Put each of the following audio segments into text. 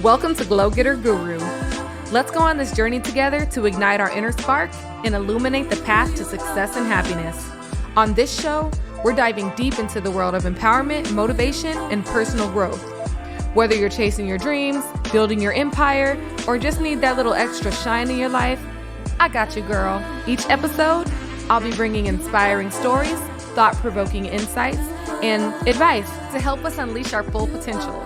Welcome to Glow Getter Guru. Let's go on this journey together to ignite our inner spark and illuminate the path to success and happiness. On this show, we're diving deep into the world of empowerment, motivation, and personal growth. Whether you're chasing your dreams, building your empire, or just need that little extra shine in your life, I got you, girl. Each episode, I'll be bringing inspiring stories, thought-provoking insights, and advice to help us unleash our full potential.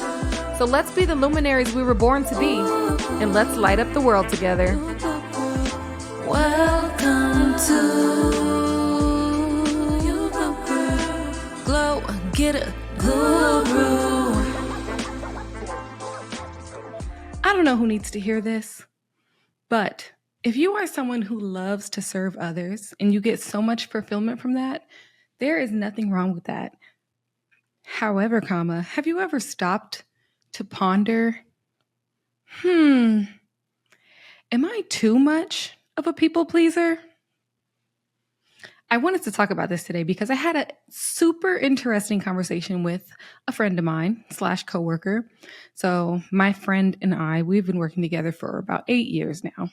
So let's be the luminaries we were born to be, and let's light up the world together. Welcome to Glow Getter Guru. I don't know who needs to hear this, but if you are someone who loves to serve others and you get so much fulfillment from that, there is nothing wrong with that. However, have you ever stopped to ponder, am I too much of a people pleaser? I wanted to talk about this today because I had a super interesting conversation with a friend of mine / coworker. So my friend and I, we've been working together for about 8 years now.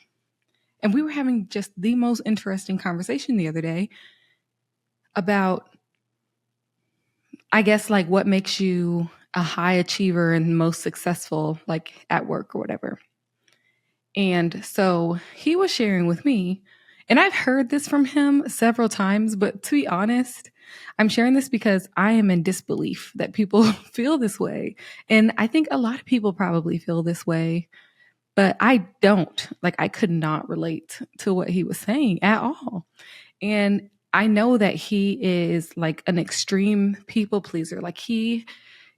And we were having just the most interesting conversation the other day about, I guess, like what makes you a high achiever and most successful, like at work or whatever. And so he was sharing with me, and I've heard this from him several times, but to be honest, I'm sharing this because I am in disbelief that people feel this way. And I think a lot of people probably feel this way, but I don't. Like, I could not relate to what he was saying at all. And I know that he is like an extreme people pleaser. Like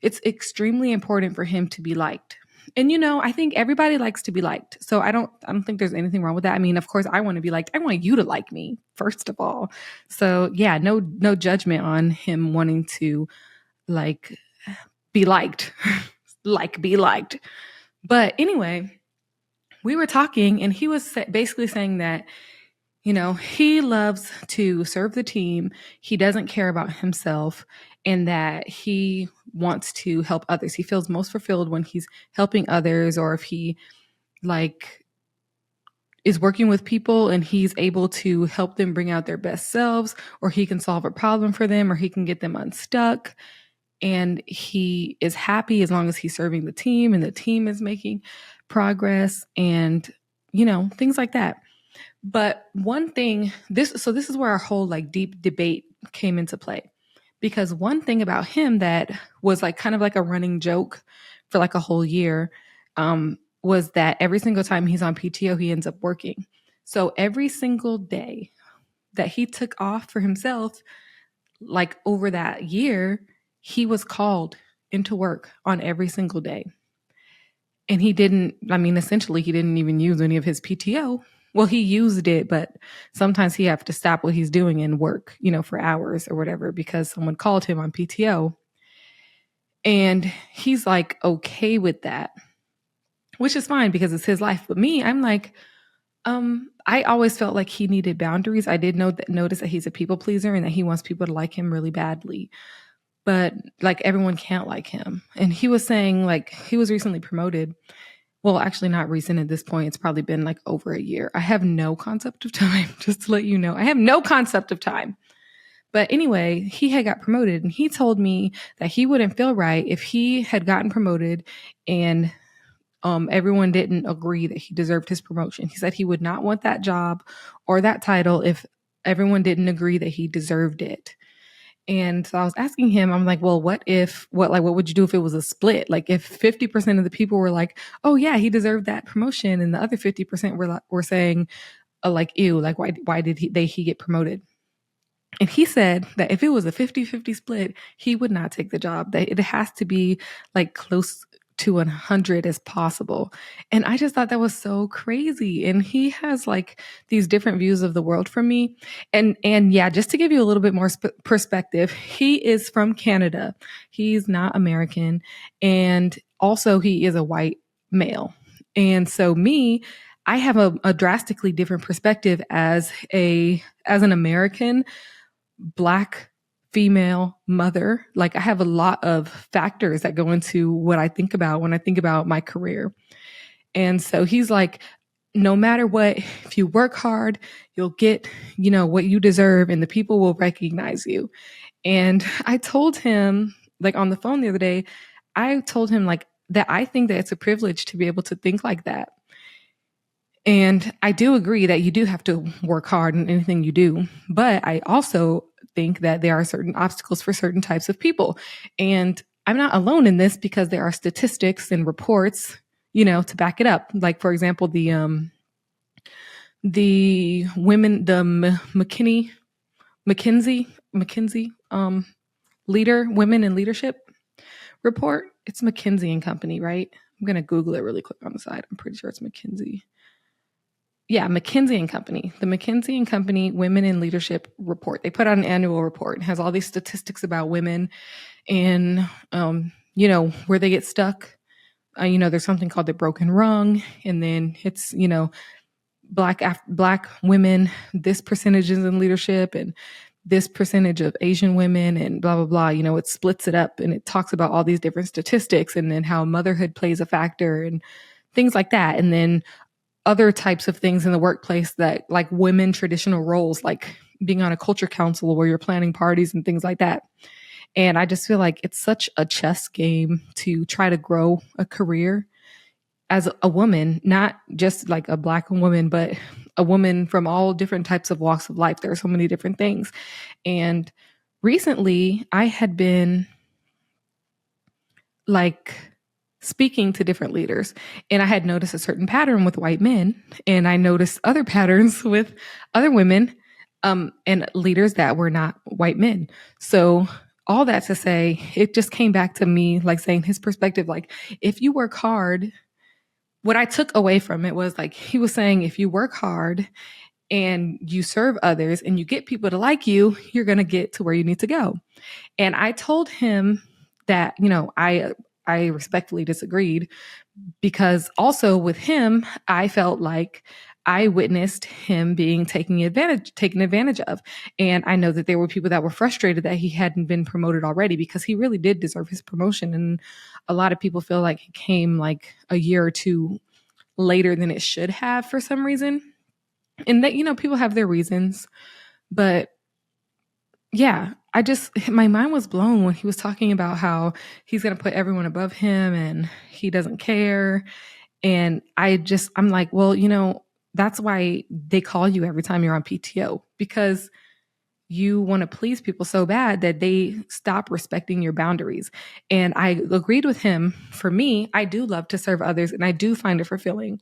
it's extremely important for him to be liked. And, I think everybody likes to be liked. So I don't think there's anything wrong with that. I mean, of course, I want to be liked. I want you to like me, first of all. So yeah, no judgment on him wanting to like be liked, be liked. But anyway, we were talking and he was basically saying that, he loves to serve the team. He doesn't care about himself, and that he wants to help others. He feels most fulfilled when he's helping others, or if he is working with people and he's able to help them bring out their best selves, or he can solve a problem for them, or he can get them unstuck. And he is happy as long as he's serving the team and the team is making progress and, things like that. But one thing, this is where our whole like deep debate came into play. Because one thing about him that was like kind of like a running joke for like a whole year was that every single time he's on PTO, he ends up working. So every single day that he took off for himself, like over that year, he was called into work on every single day. And essentially he didn't even use any of his PTO. Well, he used it, but sometimes he have to stop what he's doing and work, for hours or whatever, because someone called him on PTO. And he's like, okay with that, which is fine because it's his life. But me, I'm like, I always felt like he needed boundaries. I did notice that he's a people pleaser and that he wants people to like him really badly. But like everyone can't like him. And he was saying like he was recently promoted. Well, actually not recent at this point. It's probably been like over a year. I have no concept of time, just to let you know. I have no concept of time. But anyway, he had got promoted and he told me that he wouldn't feel right if he had gotten promoted and everyone didn't agree that he deserved his promotion. He said he would not want that job or that title if everyone didn't agree that he deserved it. And so I was asking him, I'm like, well, what would you do if it was a split? Like if 50% of the people were like, oh yeah, he deserved that promotion. And the other 50% were saying like, ew, like why did he get promoted? And he said that if it was a 50-50 split, he would not take the job, that it has to be like close to 100 as possible. And I just thought that was so crazy. And he has like these different views of the world from me. And yeah, just to give you a little bit more perspective, he is from Canada. He's not American. And also he is a white male. And so I have a drastically different perspective as an American Black female, mother. Like I have a lot of factors that go into what I think about when I think about my career. And so he's like, no matter what, if you work hard, you'll get, what you deserve and the people will recognize you. And I told him, like on the phone the other day, I told him like that I think that it's a privilege to be able to think like that. And I do agree that you do have to work hard in anything you do. But I also think that there are certain obstacles for certain types of people. And I'm not alone in this because there are statistics and reports, to back it up. Like, for example, the women, the McKinsey leader, women in leadership report. It's McKinsey and Company, right? I'm going to Google it really quick on the side. I'm pretty sure it's McKinsey. Yeah, McKinsey and Company. The McKinsey and Company Women in Leadership report. They put out an annual report. It has all these statistics about women and, where they get stuck. There's something called the broken rung. And then it's, black women, this percentage is in leadership and this percentage of Asian women and blah, blah, blah. It splits it up and it talks about all these different statistics and then how motherhood plays a factor and things like that. And then other types of things in the workplace that like women traditional roles, like being on a culture council where you're planning parties and things like that. And I just feel like it's such a chess game to try to grow a career as a woman, not just like a Black woman, but a woman from all different types of walks of life. There are so many different things. And recently I had been like speaking to different leaders, and I had noticed a certain pattern with white men, and I noticed other patterns with other women and leaders that were not white men. So all that to say, it just came back to me like saying his perspective, like if you work hard, what I took away from it was like he was saying, if you work hard and you serve others and you get people to like you, you're going to get to where you need to go. And I told him that, I respectfully disagreed because also with him, I felt like I witnessed him being taken advantage of. And I know that there were people that were frustrated that he hadn't been promoted already because he really did deserve his promotion. And a lot of people feel like he came like a year or two later than it should have for some reason. And that, people have their reasons, but yeah, my mind was blown when he was talking about how he's going to put everyone above him and he doesn't care. And I'm like, well, that's why they call you every time you're on PTO, because you want to please people so bad that they stop respecting your boundaries. And I agreed with him. For me, I do love to serve others and I do find it fulfilling.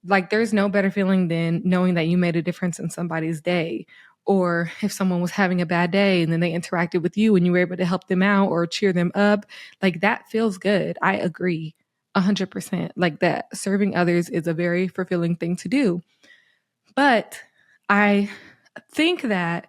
Like there's no better feeling than knowing that you made a difference in somebody's day. Or if someone was having a bad day and then they interacted with you and you were able to help them out or cheer them up, like that feels good. I agree 100%. Like that serving others is a very fulfilling thing to do. But I think that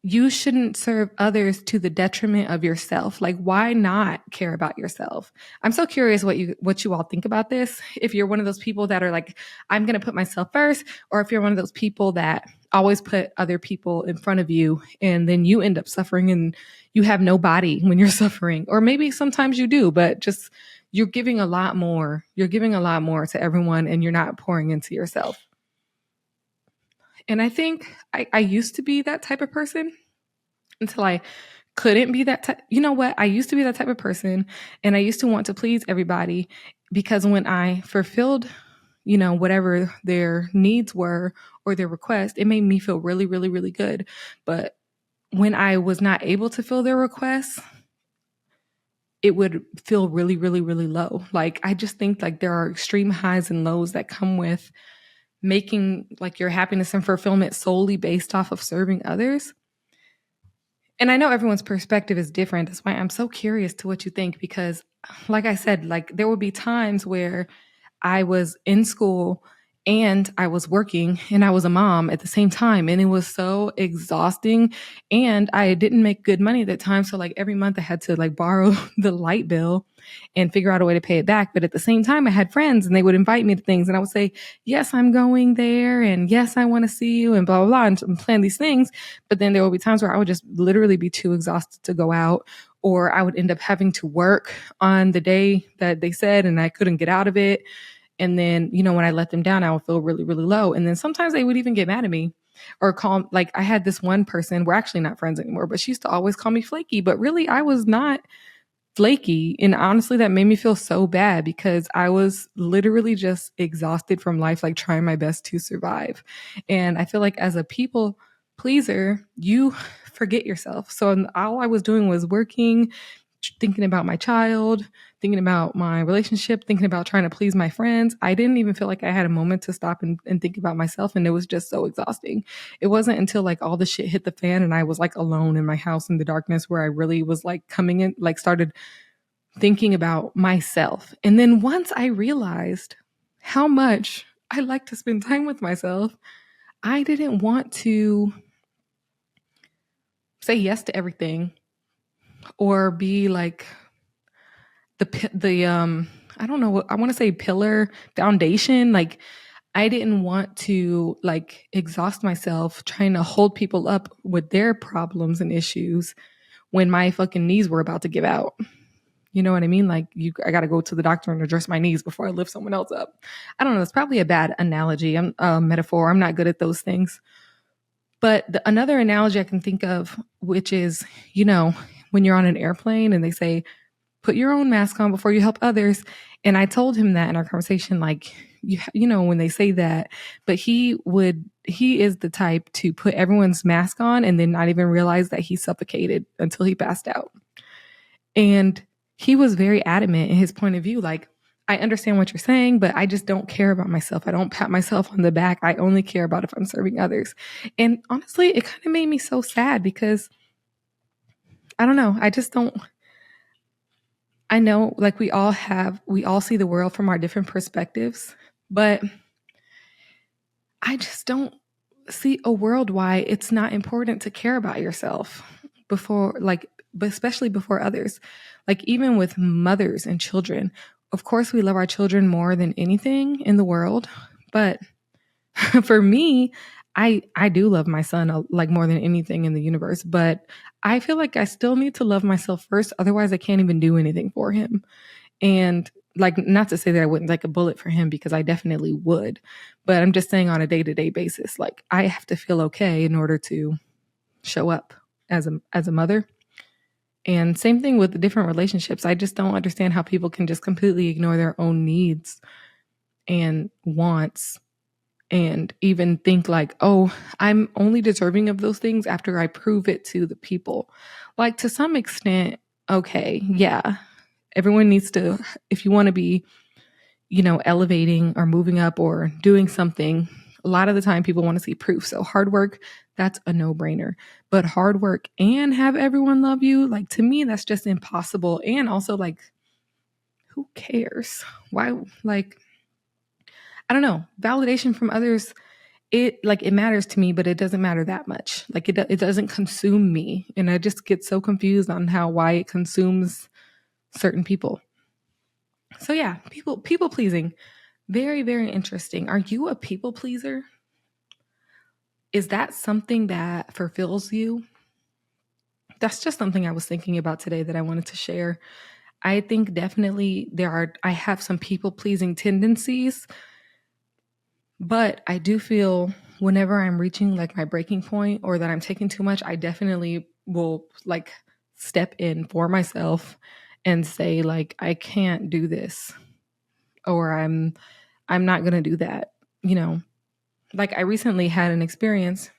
you shouldn't serve others to the detriment of yourself. Like, why not care about yourself? I'm so curious what you all think about this. If you're one of those people that are like, I'm going to put myself first, or if you're one of those people that always put other people in front of you and then you end up suffering and you have no body when you're suffering, or maybe sometimes you do, but just you're giving a lot more. You're giving a lot more to everyone and you're not pouring into yourself. And I think I used to be that type of person until I couldn't be that type. You know what? I used to be that type of person and I used to want to please everybody because when I fulfilled, whatever their needs were or their request, it made me feel really, really, really good. But when I was not able to fill their requests, it would feel really, really, really low. Like, I just think like there are extreme highs and lows that come with making like your happiness and fulfillment solely based off of serving others. And I know everyone's perspective is different. That's why I'm so curious to what you think, because like I said, like there would be times where I was in school and I was working and I was a mom at the same time. And it was so exhausting. And I didn't make good money at that time. So like every month I had to like borrow the light bill and figure out a way to pay it back. But at the same time, I had friends and they would invite me to things. And I would say, yes, I'm going there. And yes, I want to see you and blah, blah, blah, and plan these things. But then there would be times where I would just literally be too exhausted to go out, or I would end up having to work on the day that they said and I couldn't get out of it. And then, when I let them down, I would feel really, really low. And then sometimes they would even get mad at me or call, like I had this one person, we're actually not friends anymore, but she used to always call me flaky. But really, I was not flaky. And honestly, that made me feel so bad because I was literally just exhausted from life, like trying my best to survive. And I feel like as a people pleaser, you forget yourself. So all I was doing was working, thinking about my child, thinking about my relationship, thinking about trying to please my friends. I didn't even feel like I had a moment to stop and think about myself. And it was just so exhausting. It wasn't until like all the shit hit the fan and I was like alone in my house in the darkness where I really was like coming in, like started thinking about myself. And then once I realized how much I like to spend time with myself, I didn't want to say yes to everything or be like the I don't know what I want to say, pillar foundation. Like I didn't want to like exhaust myself trying to hold people up with their problems and issues when my fucking knees were about to give out. You know what I mean? Like I got to go to the doctor and address my knees before I lift someone else up. I don't know. It's probably a bad analogy. I'm metaphor. I'm not good at those things. But another analogy I can think of, which is, when you're on an airplane and they say, put your own mask on before you help others. And I told him that in our conversation, like, when they say that, but he is the type to put everyone's mask on and then not even realize that he suffocated until he passed out. And he was very adamant in his point of view. Like, I understand what you're saying, but I just don't care about myself. I don't pat myself on the back. I only care about if I'm serving others. And honestly, it kind of made me so sad because I don't know. I just don't. I know like we all see the world from our different perspectives, but I just don't see a world why it's not important to care about yourself before, like, but especially before others. Like even with mothers and children, of course we love our children more than anything in the world, but for me, I do love my son like more than anything in the universe, but I feel like I still need to love myself first. Otherwise, I can't even do anything for him. And like, not to say that I wouldn't like a bullet for him because I definitely would, but I'm just saying on a day-to-day basis, like I have to feel okay in order to show up as a mother. And same thing with the different relationships. I just don't understand how people can just completely ignore their own needs and wants and even think like, oh, I'm only deserving of those things after I prove it to the people. Like to some extent, okay, yeah, everyone needs to, if you want to be, elevating or moving up or doing something, a lot of the time people want to see proof. So hard work, that's a no-brainer. But hard work and have everyone love you, like to me, that's just impossible. And also like, who cares? Why? Like, I don't know. Validation from others, it matters to me, but it doesn't matter that much. Like it doesn't consume me. And I just get so confused on why it consumes certain people. So yeah, people pleasing. Very, very interesting. Are you a people pleaser? Is that something that fulfills you? That's just something I was thinking about today that I wanted to share. I think definitely I have some people pleasing tendencies, but I do feel whenever I'm reaching like my breaking point or that I'm taking too much, I definitely will like step in for myself and say like, I can't do this, or I'm not going to do that. Like I recently had an experience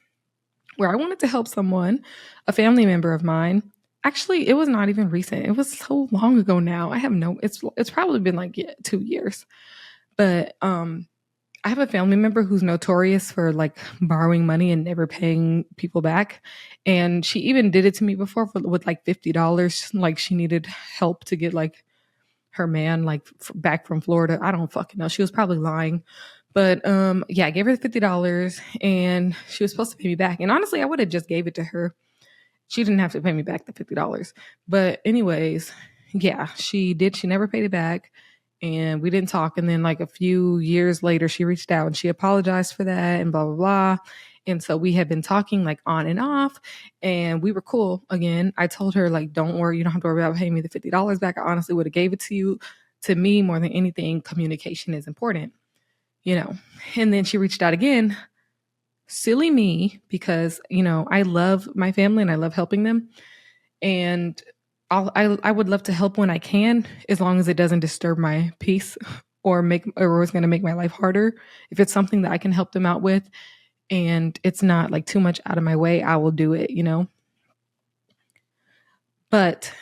where I wanted to help someone, a family member of mine. Actually, it was not even recent. It was so long ago now. It's probably been like 2 years. But I have a family member who's notorious for like borrowing money and never paying people back. And she even did it to me before with like $50. Like she needed help to get like her man like back from Florida. I don't fucking know. She was probably lying. But yeah, I gave her the $50 and she was supposed to pay me back. And honestly, I would have just gave it to her. She didn't have to pay me back the $50. But anyways, yeah, she did. She never paid it back. And we didn't talk. And then like a few years later, she reached out and she apologized for that and blah, blah, blah. And so we had been talking like on and off and we were cool again. I told her like, don't worry, you don't have to worry about paying me the $50 back. I honestly would have gave it to you. To me, more than anything, communication is important, you know. And then she reached out again. Silly me, because, you know, I love my family and I love helping them. And I would love to help when I can, as long as it doesn't disturb my peace or it's going to make my life harder. If it's something that I can help them out with and it's not like too much out of my way, I will do it, you know. But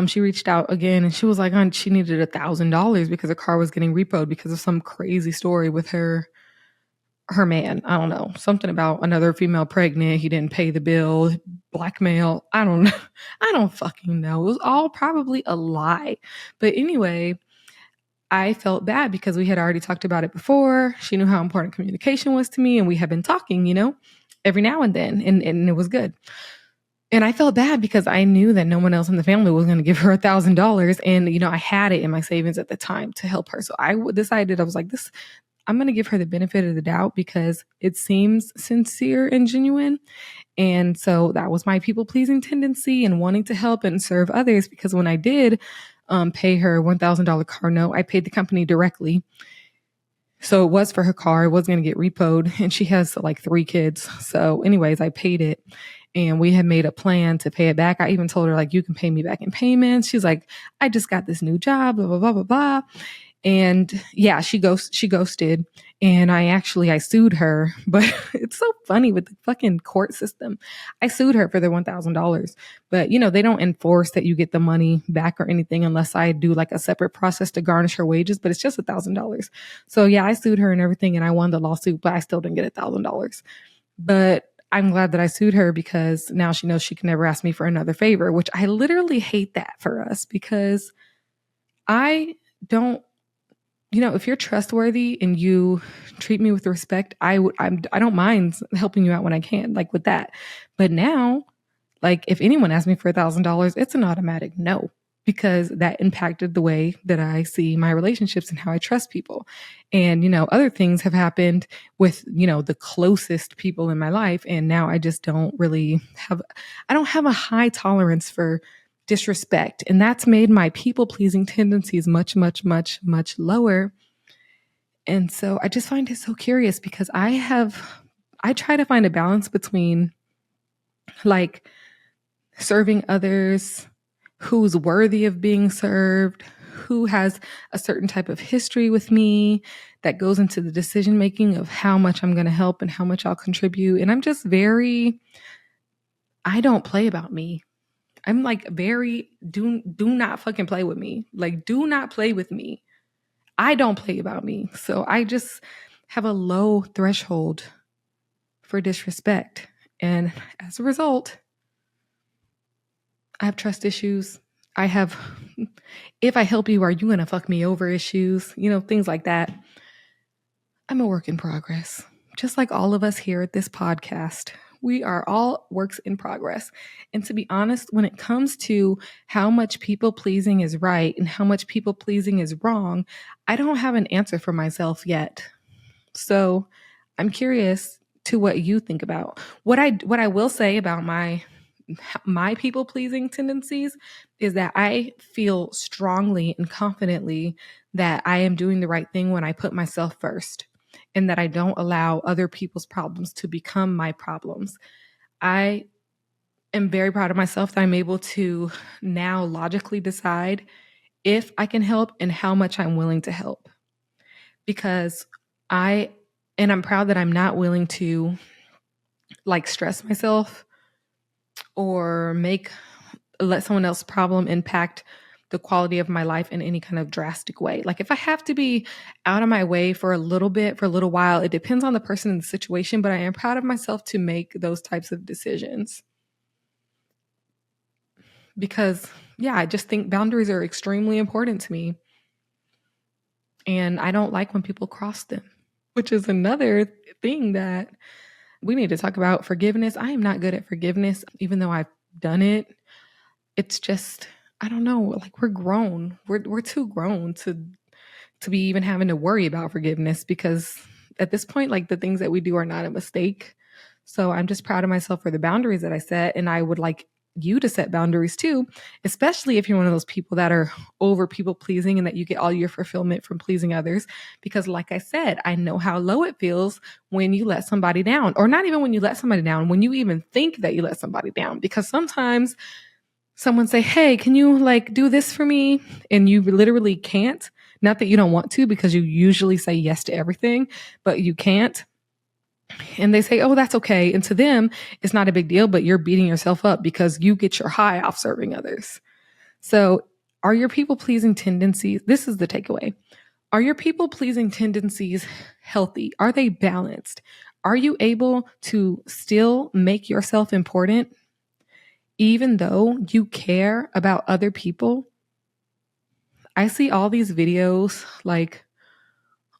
she reached out again and she was like, she needed $1,000 because her car was getting repoed because of some crazy story with her man. I don't know, something about another female pregnant. He didn't pay the bill, blackmail. I don't know. I don't fucking know. It was all probably a lie. But anyway, I felt bad because we had already talked about it before. She knew how important communication was to me and we had been talking, you know, every now and then, and it was good. And I felt bad because I knew that no one else in the family was going to give her $1,000. And, you know, I had it in my savings at the time to help her. So I decided, I was like, I'm going to give her the benefit of the doubt because it seems sincere and genuine. And so that was my people pleasing tendency and wanting to help and serve others. Because when I did pay her $1,000 car note, I paid the company directly. So it was for her car. It was going to get repoed. And she has like 3 kids. So anyways, I paid it. And we had made a plan to pay it back. I even told her, like, you can pay me back in payments. She's like, I just got this new job, blah, blah, blah, blah, blah. And yeah, she ghosted. And I sued her. But it's so funny with the fucking court system. I sued her for the $1,000. But, you know, they don't enforce that you get the money back or anything unless I do like a separate process to garnish her wages. But it's just $1,000. So yeah, I sued her and everything. And I won the lawsuit, but I still didn't get $1,000. But I'm glad that I sued her because now she knows she can never ask me for another favor, which I literally hate that for us because I don't, you know, if you're trustworthy and you treat me with respect, I don't mind helping you out when I can, like with that. But now, like if anyone asks me for $1,000, it's an automatic no, because that impacted the way that I see my relationships and how I trust people. And, you know, other things have happened with, you know, the closest people in my life. And now I just don't have a high tolerance for disrespect. And that's made my people pleasing tendencies much, much, much, much lower. And so I just find it so curious because I try to find a balance between like serving others, who's worthy of being served, who has a certain type of history with me that goes into the decision making of how much I'm going to help and how much I'll contribute. And I'm just I don't play about me. I'm like do not fucking play with me. Like, do not play with me. I don't play about me. So I just have a low threshold for disrespect. And as a result, I have trust issues. I have, if I help you, are you going to fuck me over issues? You know, things like that. I'm a work in progress, just like all of us here at this podcast. We are all works in progress. And to be honest, when it comes to how much people pleasing is right and how much people pleasing is wrong, I don't have an answer for myself yet. So I'm curious to what you think about. What I will say about my people pleasing tendencies is that I feel strongly and confidently that I am doing the right thing when I put myself first and that I don't allow other people's problems to become my problems. I am very proud of myself that I'm able to now logically decide if I can help and how much I'm willing to help. Because I'm proud that I'm not willing to like stress myself or let someone else's problem impact the quality of my life in any kind of drastic way. Like if I have to be out of my way for a little while, it depends on the person and the situation, but I am proud of myself to make those types of decisions. Because yeah, I just think boundaries are extremely important to me. And I don't like when people cross them. which is another thing that we need to talk about. Forgiveness. I am not good at forgiveness, even though I've done it. It's just, I don't know, like we're grown. We're too grown to be even having to worry about forgiveness, because at this point, like the things that we do are not a mistake. So I'm just proud of myself for the boundaries that I set. And I would like you to set boundaries too, especially if you're one of those people that are over people pleasing and that you get all your fulfillment from pleasing others. Because like I said, I know how low it feels when you let somebody down, or not even when you let somebody down, when you even think that you let somebody down. Because sometimes someone say, hey, can you like do this for me? And you literally can't. Not that you don't want to, because you usually say yes to everything, but you can't. And they say, oh, that's okay. And to them, it's not a big deal, but you're beating yourself up because you get your high off serving others. So are your people pleasing tendencies? This is the takeaway. Are your people pleasing tendencies healthy? Are they balanced? Are you able to still make yourself important even though you care about other people? I see all these videos like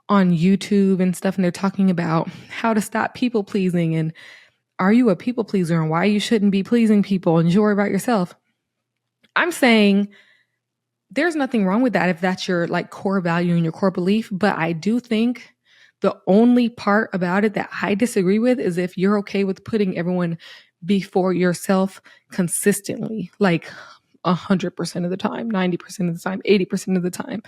on YouTube and stuff, and they're talking about how to stop people pleasing and are you a people pleaser and why you shouldn't be pleasing people and you worry about yourself. I'm saying there's nothing wrong with that if that's your like core value and your core belief, but I do think the only part about it that I disagree with is if you're okay with putting everyone before yourself consistently, like 100% of the time, 90% of the time, 80% of the time.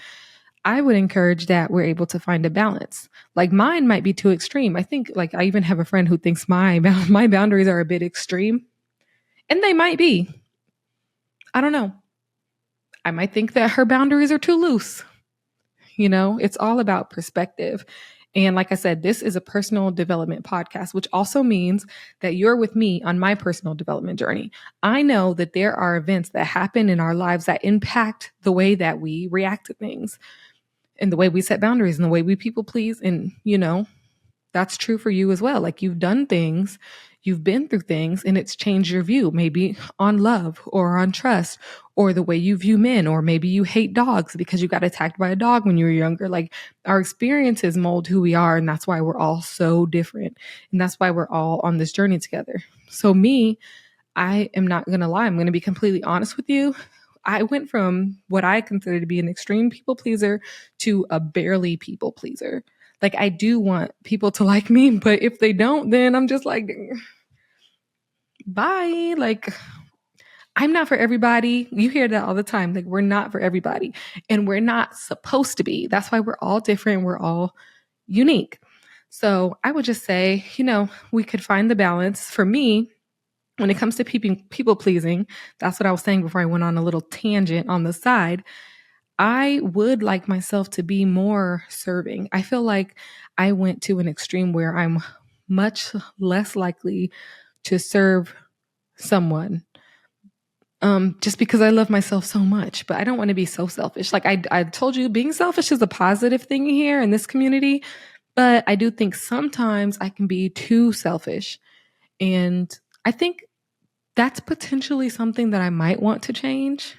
I would encourage that we're able to find a balance. Like mine might be too extreme. I think like I even have a friend who thinks my boundaries are a bit extreme, and they might be. I don't know. I might think that her boundaries are too loose. You know, it's all about perspective. And like I said, this is a personal development podcast, which also means that you're with me on my personal development journey. I know that there are events that happen in our lives that impact the way that we react to things and the way we set boundaries and the way we people please. And, you know, that's true for you as well. Like you've done things, you've been through things, and it's changed your view, maybe on love or on trust or the way you view men, or maybe you hate dogs because you got attacked by a dog when you were younger. Like our experiences mold who we are. And that's why we're all so different. And that's why we're all on this journey together. So me, I am not going to lie. I'm going to be completely honest with you. I went from what I consider to be an extreme people pleaser to a barely people pleaser. Like I do want people to like me, but if they don't, then I'm just like, bye. Like I'm not for everybody. You hear that all the time. Like we're not for everybody, and we're not supposed to be. That's why we're all different. We're all unique. So I would just say, you know, we could find the balance. For me, when it comes to people pleasing, that's what I was saying before I went on a little tangent on the side. I would like myself to be more serving. I feel like I went to an extreme where I'm much less likely to serve someone just because I love myself so much. But I don't want to be so selfish. Like I told you, being selfish is a positive thing here in this community. But I do think sometimes I can be too selfish. And I think that's potentially something that I might want to change.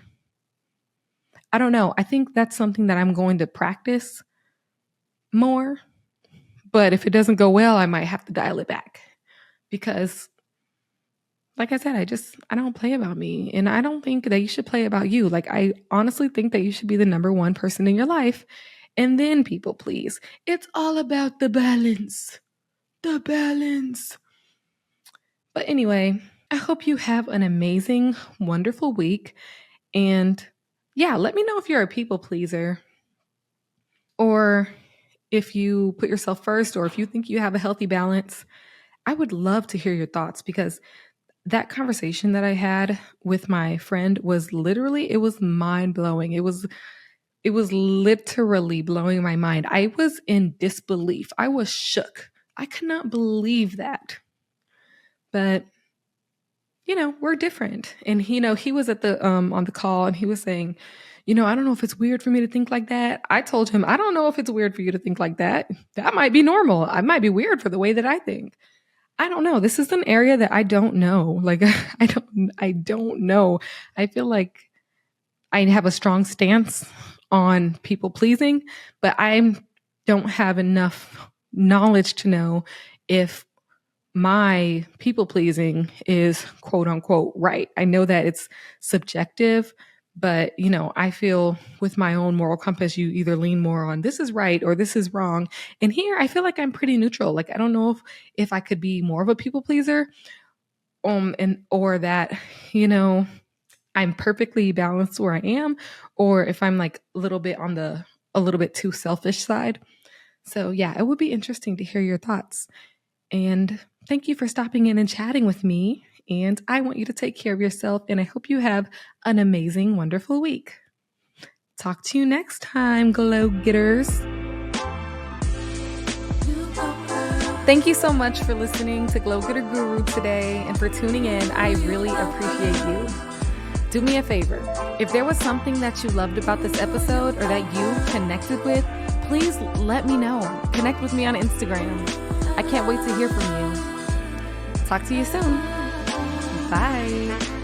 I don't know. I think that's something that I'm going to practice more. But if it doesn't go well, I might have to dial it back because, like I said, I don't play about me. And I don't think that you should play about you. Like, I honestly think that you should be the number one person in your life and then people please. It's all about the balance. The balance. But anyway, I hope you have an amazing, wonderful week. And yeah, let me know if you're a people pleaser or if you put yourself first or if you think you have a healthy balance. I would love to hear your thoughts because that conversation that I had with my friend was literally, it was mind blowing. It was literally blowing my mind. I was in disbelief. I was shook. I could not believe that. But you know, we're different. And he was at the on the call and he was saying, you know, I don't know if it's weird for me to think like that. I told him, I don't know if it's weird for you to think like that. That might be normal. I might be weird for the way that I think. I don't know. This is an area that I don't know. Like I don't know. I feel like I have a strong stance on people pleasing, but I don't have enough knowledge to know if my people pleasing is quote unquote right. I know that it's subjective, but I feel with my own moral compass, you either lean more on this is right or this is wrong. And here I feel like I'm pretty neutral. Like, I don't know if I could be more of a people pleaser, or that, I'm perfectly balanced where I am, or if I'm like a little bit too selfish side. So yeah, it would be interesting to hear your thoughts. And thank you for stopping in and chatting with me. And I want you to take care of yourself. And I hope you have an amazing, wonderful week. Talk to you next time, glow getters. Thank you so much for listening to Glow Getter Guru today and for tuning in. I really appreciate you. Do me a favor. If there was something that you loved about this episode or that you connected with, please let me know. Connect with me on Instagram. I can't wait to hear from you. Talk to you soon. Bye.